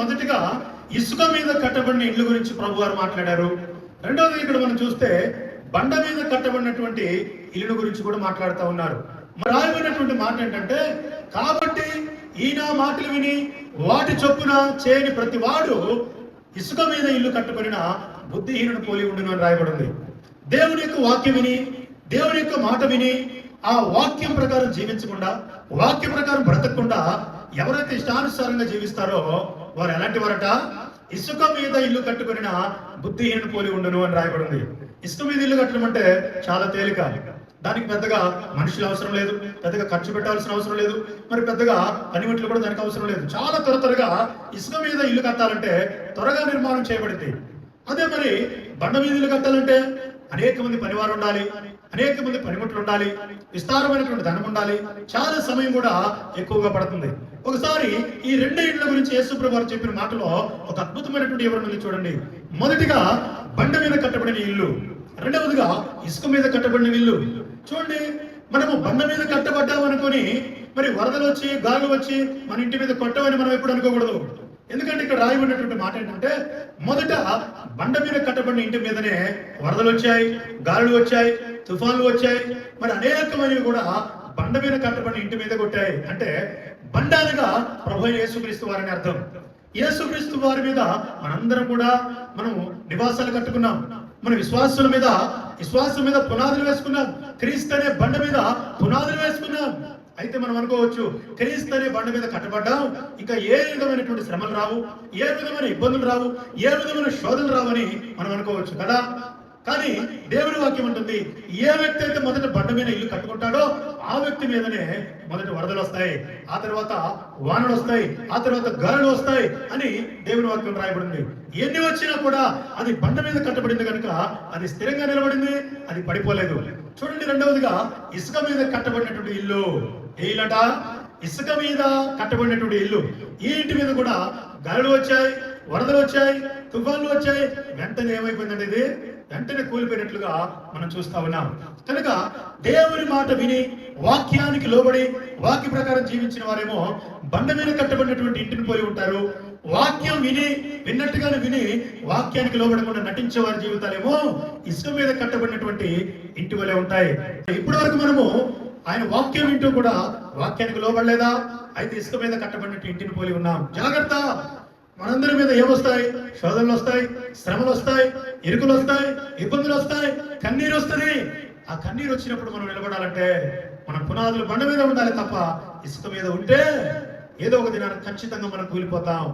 మొదటిగా ఇసుక మీద కట్టబడిన ఇల్లు గురించి ప్రభు వారు మాట్లాడారు. రెండవది ఇక్కడ మనం చూస్తే బండ మీద కట్టబడినటువంటి ఇల్లు గురించి కూడా మాట్లాడుతూ ఉన్నారు. రాయబడినటువంటి మాట ఏంటంటే, కాబట్టి ఈయన మాటలు విని వాటి చొప్పున చేయని ప్రతి వాడు ఇసుక మీద ఇల్లు కట్టబడిన బుద్ధిహీనుడు పోలి ఉండును అని రాయబడింది. దేవుని యొక్క వాక్యం విని, దేవుని యొక్క మాట విని ఆ వాక్యం ప్రకారం జీవించకుండా, వాక్యం ప్రకారం బ్రతకకుండా ఎవరైతే ఇష్టానుసారంగా జీవిస్తారో వారు ఎలాంటి వారట? ఇసుక మీద ఇల్లు కట్టుకుని బుద్ధిహీనుడు పోలి ఉండును అని రాయబడింది. ఇసుక మీద ఇల్లు కట్టడం అంటే చాలా తేలిక. దానికి పెద్దగా మనుషులు అవసరం లేదు, పెద్దగా ఖర్చు పెట్టాల్సిన అవసరం లేదు, మరి పెద్దగా పనిముట్లు కూడా దానికి అవసరం లేదు. చాలా త్వరగా ఇసుక మీద ఇల్లు కట్టాలంటే త్వరగా నిర్మాణం చేయబడింది. అదే మరి బండ మీద ఇల్లు కట్టాలంటే అనేక మంది పనివారు ఉండాలి, అనేక మంది పనిముట్లు ఉండాలి, విస్తారమైనటువంటి ధనం ఉండాలి, చాలా సమయం కూడా ఎక్కువగా పడుతుంది. ఒకసారి ఈ రెండు ఇళ్ల గురించి యేసుప్రభువు వారు చెప్పిన మాటలో ఒక అద్భుతమైనటువంటి వివరణ చూడండి. మొదటిగా బండ మీద కట్టబడిన ఇల్లు, రెండవదిగా ఇసుక మీద కట్టబడిన ఇల్లు. చూడండి, మనము బండ మీద కట్టబడ్డాం అనుకొని మరి వరదలు వచ్చి గాలి వచ్చి మన ఇంటి మీద కొట్టవని మనం ఎప్పుడు అనుకోకూడదు. ఎందుకంటే ఇక్కడ రాయబడినటువంటి మాట ఏంటంటే, మొదట బండ మీద కట్టబడిన ఇంటి మీదనే వరదలు వచ్చాయి, గాలులు వచ్చాయి, తుఫాన్లు వచ్చాయి, మరి అనేకమైనవి కూడా బండ మీద కట్టబడిన ఇంటి మీద కొట్టాయి. అంటే బండ అనగా ప్రభువైన యేసుక్రీస్తు వారిని అర్థం. యేసుక్రీస్తు వారి మీద మనందరం కూడా మనం నివాసాలు కట్టుకున్నాం, మన విశ్వాసం మీద పునాదులు వేసుకున్నాం, క్రీస్తు అనే బండ మీద పునాదులు వేసుకున్నాం. అయితే మనం అనుకోవచ్చు, క్రీస్తు అనే బండ మీద కట్టబడ్డాం, ఇంకా ఏ విధమైనటువంటి శ్రమలు రావు, ఏ విధమైన ఇబ్బందులు రావు, ఏ విధమైన శోధనలు రావని మనం అనుకోవచ్చు కదా. కానీ దేవుని వాక్యం ఉంటుంది, ఏ వ్యక్తి అయితే మొదట బండ మీద ఇల్లు కట్టుకుంటాడో ఆ వ్యక్తి మీదనే మొదట వరదలు వస్తాయి, ఆ తర్వాత వానలు వస్తాయి, ఆ తర్వాత గాలులు వస్తాయి అని దేవుని వాక్యం రాయబడింది. ఎన్ని వచ్చినా కూడా అది బండ మీద కట్టబడింది కనుక అది స్థిరంగా నిలబడింది, అది పడిపోలేదు. చూడండి, రెండవదిగా ఇసుక మీద కట్టబడినటువంటి ఇల్లు. ఏ ఇల్లట? ఇసుక మీద కట్టబడినటువంటి ఇల్లు. ఈ ఇంటి మీద కూడా గాలులు వచ్చాయి, వరదలు వచ్చాయి, తుఫాన్లు వచ్చాయి, వెంటనే ఏమైపోయిందంటే ఇది వెంటనే కూలిపోయినట్లుగా మనం చూస్తా ఉన్నాం. కనుక దేవుని మాట విని వాక్యానికి లోబడి వాక్య ప్రకారం జీవించిన వారేమో బండ మీద కట్టబడినటువంటి ఇంటిని పోలి ఉంటారు. వాక్యం విన్నట్టుగానే విని వాక్యానికి లోబడకుండా నటించే వారి జీవితాలేమో ఇసుక మీద కట్టబడినటువంటి ఇంటి వలె ఉంటాయి. ఇప్పటి వరకు మనము ఆయన వాక్యం వింటూ కూడా వాక్యానికి లోబడలేదా? అయితే ఇసుక మీద కట్టబడినట్టు ఇంటిని పోలి ఉన్నాం. జాగ్రత్త, మనందరి మీద ఏమొస్తాయి? శోధనలు వస్తాయి, శ్రమలు వస్తాయి, ఇరుకులు వస్తాయి, ఇబ్బందులు వస్తాయి, కన్నీరు వస్తుంది. ఆ కన్నీరు వచ్చినప్పుడు మనం నిలబడాలంటే మన పునాదులు బండ మీద ఉండాలి తప్ప ఇసుక మీద ఉంటే ఏదో ఒక దినాన్ని ఖచ్చితంగా మనం కూలిపోతాం.